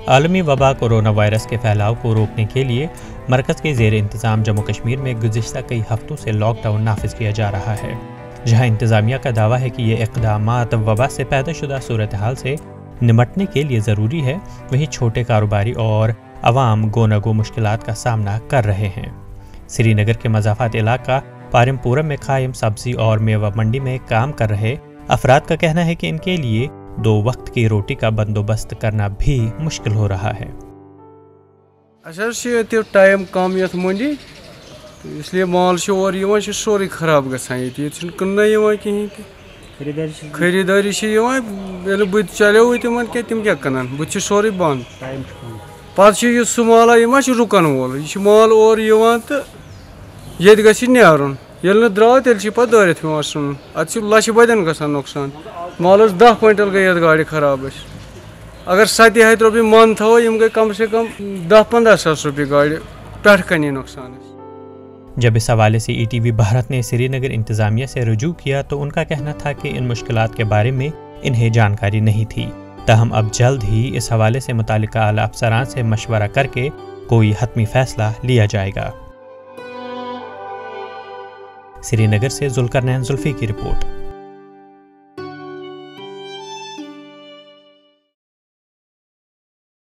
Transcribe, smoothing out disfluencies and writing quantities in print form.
عالمی وبا corona virus کے پھیلاؤ کو روکنے کے لیے مرکز کے زیر انتظام جموں کشمیر میں گزشتہ کئی ہفتوں سے لاک ڈاؤن نافذ کیا جا رہا ہے، جہاں انتظامیہ کا دعویٰ ہے کہ یہ اقدامات وبا سے پیدا شدہ صورتحال سے نمٹنے کے لیے ضروری ہے، وہیں چھوٹے کاروباری اور عوام گو نہ گو مشکلات کا سامنا کر رہے ہیں۔ سری نگر کے مضافات علاقہ پارم پورم میں قائم سبزی اور میوہ منڈی میں کام کر رہے افراد کا کہنا ہے کہ ان کے لیے 2 وقت کی روٹی کا بندوبست کرنا بھی مشکل ہو رہا ہے۔ ٹائم کم یتھ منڈی اس لیے مال اور سورے خراب گژھان یہ کٕننے کہین تہ خریداری بت چلیو تمن تم کیا کٕنان بت سورے بند پتہ سہ مالا یہ رکن وول یہ مال اور تو یہ گژھِ نیرُن ییٚلہِ نہٕ درٛاو تیٚلہِ چھِ پتہٕ دٲرِتھ پیٚوان ژھٕنُن اتھ چھُ لچھِ بدٮ۪ن گژھان نۄقصان مالس 10 کوینٹل گٔے یتھ گاڑِ خراب اگر 7 رۄپیہِ من تھاوو یم گٔے کم سے کم 10-15 ساس رۄپیہِ گاڑِ پٮ۪ٹھ کنی نۄقصان۔ جب اس حوالے سے ETV بھارت نے سری نگر انتظامیہ سے رجوع کیا تو ان کا کہنا تھا کہ ان مشکلات کے بارے میں انہیں جانکاری نہیں تھی، تاہم اب جلد ہی اس حوالے سے متعلقہ اعلیٰ افسران سے مشورہ کر کے کوئی حتمی فیصلہ لیا جائے گا۔ سری نگر سے ذوالقرنین زلفی کی رپورٹ۔